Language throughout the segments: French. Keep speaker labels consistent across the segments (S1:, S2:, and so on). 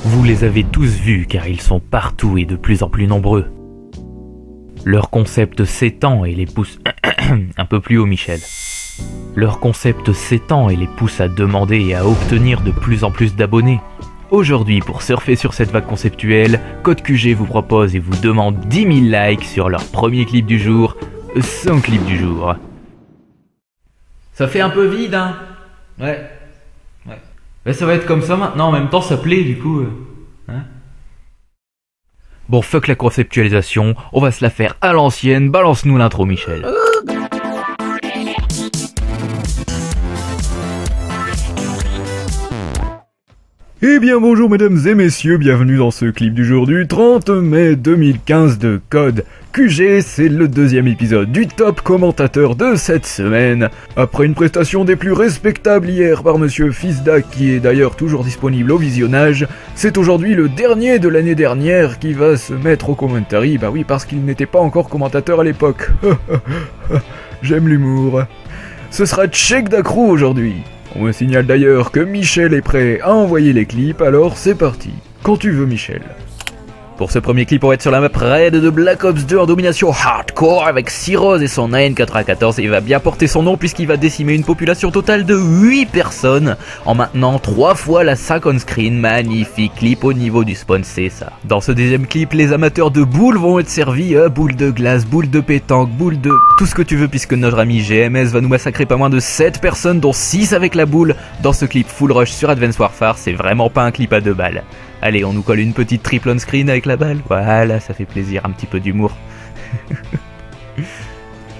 S1: Vous les avez tous vus car ils sont partout et de plus en plus nombreux. Leur concept s'étend et les pousse... un peu plus haut, Michel. Leur concept s'étend et les pousse à demander et à obtenir de plus en plus d'abonnés. Aujourd'hui, pour surfer sur cette vague conceptuelle, Code QG vous propose et vous demande 10 000 likes sur leur premier clip du jour, son clip du jour. Ça fait un peu vide, hein? Ouais. Mais ça va être comme ça maintenant, en même temps ça plaît du coup. Hein? Bon, fuck la conceptualisation, on va se la faire à l'ancienne, balance-nous l'intro, Michel.
S2: Eh bien bonjour mesdames et messieurs, bienvenue dans ce clip du jour du 30 mai 2015 de Code QG, c'est le deuxième épisode du top commentateur de cette semaine. Après une prestation des plus respectables hier par monsieur Fisda, qui est d'ailleurs toujours disponible au visionnage, c'est aujourd'hui le dernier de l'année dernière qui va se mettre au commentary, bah oui parce qu'il n'était pas encore commentateur à l'époque. J'aime l'humour. Ce sera Check Dacrou aujourd'hui. On me signale d'ailleurs que Michel est prêt à envoyer les clips, alors c'est parti. Quand tu veux, Michel.
S1: Pour ce premier clip, on va être sur la map raid de Black Ops 2 en domination hardcore avec Cyrose et son AN94. Il va bien porter son nom puisqu'il va décimer une population totale de 8 personnes en maintenant 3 fois la 5 on-screen. Magnifique clip au niveau du spawn, c'est ça. Dans ce deuxième clip, les amateurs de boules vont être servis. Boules de glace, boules de pétanque, boules de... tout ce que tu veux puisque notre ami GMS va nous massacrer pas moins de 7 personnes dont 6 avec la boule. Dans ce clip full rush sur Advanced Warfare, c'est vraiment pas un clip à 2 balles. Allez, on nous colle une petite triple on-screen avec la balle. Voilà, ça fait plaisir, un petit peu d'humour.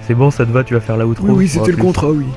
S1: C'est bon, ça te va, tu vas faire la outro?
S2: Oui, c'était le contrat, oui.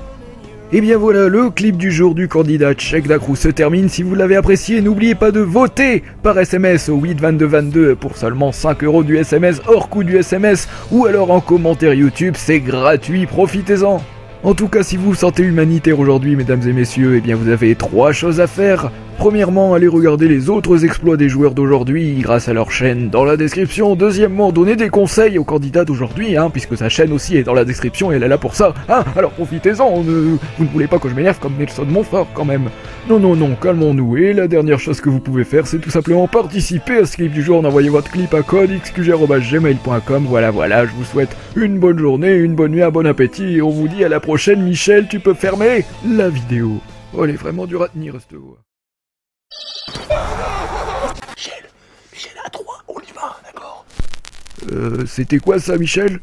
S2: Et bien voilà, le clip du jour du candidat Check Dacrou se termine. Si vous l'avez apprécié, n'oubliez pas de voter par SMS au 82222 pour seulement 5€ du SMS hors coût du SMS, ou alors en commentaire YouTube, c'est gratuit, profitez-en. En tout cas, si vous vous sentez humanitaire aujourd'hui, mesdames et messieurs, eh bien vous avez 3 choses à faire. Premièrement, allez regarder les autres exploits des joueurs d'aujourd'hui grâce à leur chaîne dans la description. Deuxièmement, donnez des conseils aux candidats d'aujourd'hui, puisque sa chaîne aussi est dans la description et elle est là pour ça. Alors profitez-en, vous ne voulez pas que je m'énerve comme Nelson Montfort quand même. Non, calmons-nous. Et la dernière chose que vous pouvez faire, c'est tout simplement participer à ce clip du jour en envoyant votre clip à codexqg@gmail.com. Voilà, je vous souhaite une bonne journée, une bonne nuit, un bon appétit, et on vous dit à la prochaine. Michel, tu peux fermer la vidéo. Oh, elle est vraiment dure à tenir, cette voix.
S3: Michel, à 3, on y va, d'accord?
S2: C'était quoi ça, Michel?